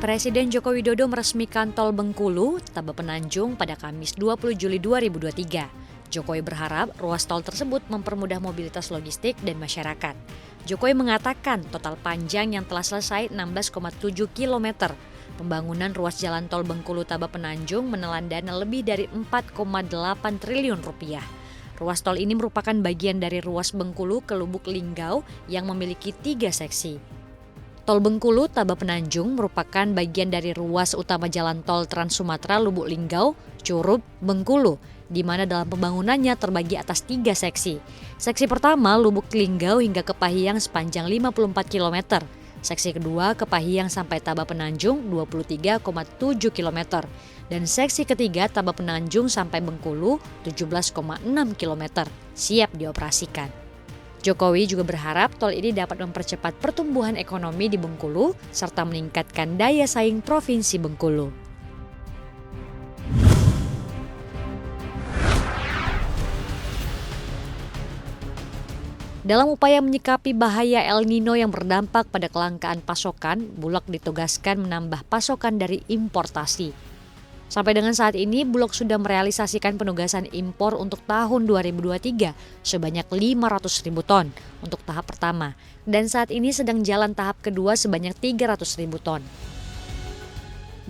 Presiden Joko Widodo meresmikan Tol Bengkulu, Taba Penanjung pada Kamis 20 Juli 2023. Jokowi berharap ruas tol tersebut mempermudah mobilitas logistik dan masyarakat. Jokowi mengatakan total panjang yang telah selesai 16,7 km. Pembangunan ruas jalan tol Bengkulu Taba Penanjung menelan dana lebih dari 4,8 triliun rupiah. Ruas tol ini merupakan bagian dari ruas Bengkulu ke Lubuk Linggau yang memiliki 3 seksi. Tol Bengkulu Taba Penanjung merupakan bagian dari ruas utama jalan tol Trans Sumatera Lubuk Linggau, Curup, Bengkulu, di mana dalam pembangunannya terbagi atas 3 seksi. Seksi pertama Lubuk Linggau hingga ke Pahiyang sepanjang 54 km. Seksi kedua ke Pahiyang sampai Taba Penanjung 23,7 km. Dan seksi ketiga Taba Penanjung sampai Bengkulu 17,6 km. Siap dioperasikan. Jokowi juga berharap tol ini dapat mempercepat pertumbuhan ekonomi di Bengkulu serta meningkatkan daya saing Provinsi Bengkulu. Dalam upaya menyikapi bahaya El Nino yang berdampak pada kelangkaan pasokan, Bulog ditugaskan menambah pasokan dari importasi. Sampai dengan saat ini, Bulog sudah merealisasikan penugasan impor untuk tahun 2023 sebanyak 500.000 ton untuk tahap pertama. Dan saat ini sedang jalan tahap kedua sebanyak 300.000 ton.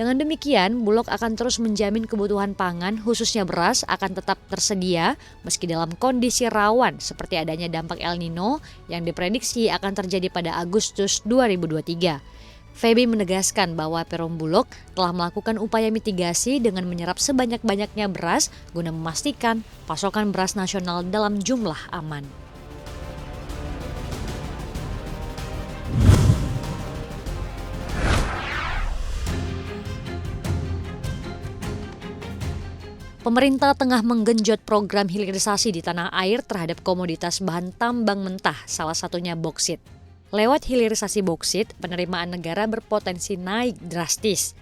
Dengan demikian, Bulog akan terus menjamin kebutuhan pangan khususnya beras akan tetap tersedia meski dalam kondisi rawan seperti adanya dampak El Nino yang diprediksi akan terjadi pada Agustus 2023. Feby menegaskan bahwa Perum Bulog telah melakukan upaya mitigasi dengan menyerap sebanyak-banyaknya beras guna memastikan pasokan beras nasional dalam jumlah aman. Pemerintah tengah menggenjot program hilirisasi di tanah air terhadap komoditas bahan tambang mentah, salah satunya boksit. Lewat hilirisasi boksit, penerimaan negara berpotensi naik drastis.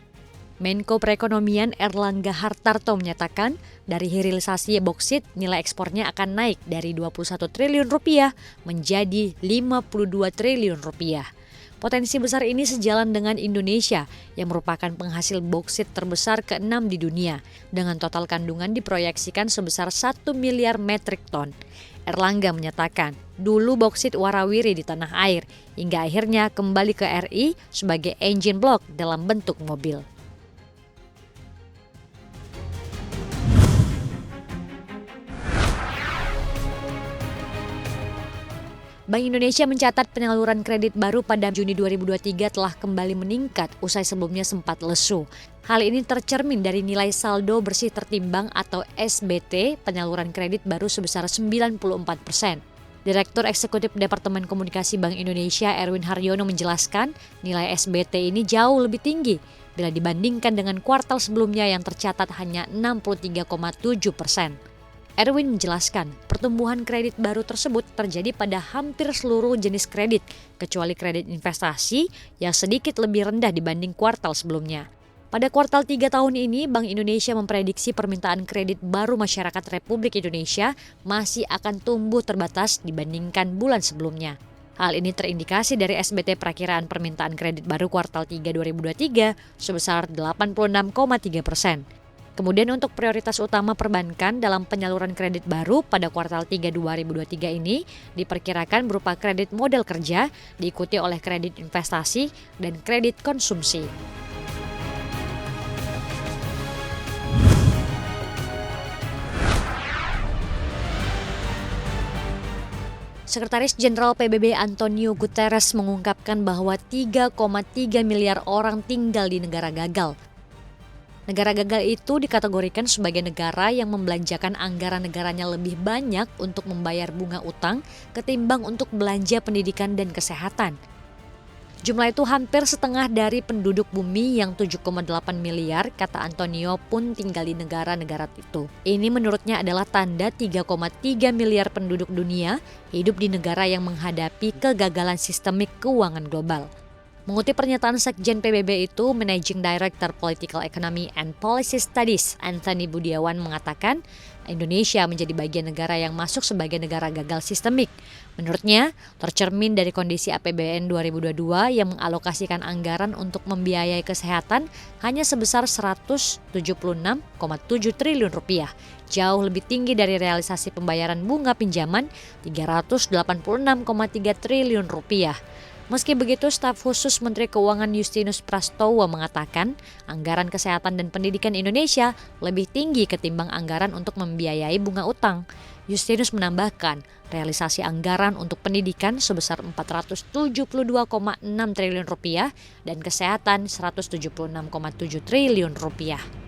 Menko Perekonomian Erlangga Hartarto menyatakan, dari hilirisasi boksit nilai ekspornya akan naik dari 21 triliun rupiah menjadi 52 triliun rupiah. Potensi besar ini sejalan dengan Indonesia yang merupakan penghasil boksit terbesar ke-6 di dunia dengan total kandungan diproyeksikan sebesar 1 miliar metrik ton. Erlangga menyatakan, dulu boksit warawiri di tanah air hingga akhirnya kembali ke RI sebagai engine block dalam bentuk mobil. Bank Indonesia mencatat penyaluran kredit baru pada Juni 2023 telah kembali meningkat usai sebelumnya sempat lesu. Hal ini tercermin dari nilai saldo bersih tertimbang atau SBT penyaluran kredit baru sebesar 94%. Direktur Eksekutif Departemen Komunikasi Bank Indonesia Erwin Haryono menjelaskan nilai SBT ini jauh lebih tinggi bila dibandingkan dengan kuartal sebelumnya yang tercatat hanya 63,7%. Erwin menjelaskan, pertumbuhan kredit baru tersebut terjadi pada hampir seluruh jenis kredit, kecuali kredit investasi yang sedikit lebih rendah dibanding kuartal sebelumnya. Pada kuartal 3 tahun ini, Bank Indonesia memprediksi permintaan kredit baru masyarakat Republik Indonesia masih akan tumbuh terbatas dibandingkan bulan sebelumnya. Hal ini terindikasi dari SBT perakiraan permintaan kredit baru kuartal 3 2023 sebesar 86,3%. Kemudian untuk prioritas utama perbankan dalam penyaluran kredit baru pada kuartal 3 2023 ini diperkirakan berupa kredit modal kerja, diikuti oleh kredit investasi dan kredit konsumsi. Sekretaris Jenderal PBB Antonio Guterres mengungkapkan bahwa 3,3 miliar orang tinggal di negara gagal. Negara gagal itu dikategorikan sebagai negara yang membelanjakan anggaran negaranya lebih banyak untuk membayar bunga utang ketimbang untuk belanja pendidikan dan kesehatan. Jumlah itu hampir setengah dari penduduk bumi yang 7,8 miliar, kata Antonio pun tinggal di negara-negara itu. Ini menurutnya adalah tanda 3,3 miliar penduduk dunia hidup di negara yang menghadapi kegagalan sistemik keuangan global. Mengutip pernyataan Sekjen PBB itu, Managing Director Political Economy and Policy Studies Anthony Budiawan mengatakan Indonesia menjadi bagian negara yang masuk sebagai negara gagal sistemik. Menurutnya, tercermin dari kondisi APBN 2022 yang mengalokasikan anggaran untuk membiayai kesehatan hanya sebesar 176,7 triliun rupiah, jauh lebih tinggi dari realisasi pembayaran bunga pinjaman 386,3 triliun rupiah. Meski begitu, staf khusus Menteri Keuangan Justinus Prastowo mengatakan anggaran kesehatan dan pendidikan Indonesia lebih tinggi ketimbang anggaran untuk membiayai bunga utang. Justinus menambahkan, realisasi anggaran untuk pendidikan sebesar 472,6 triliun rupiah dan kesehatan 176,7 triliun rupiah.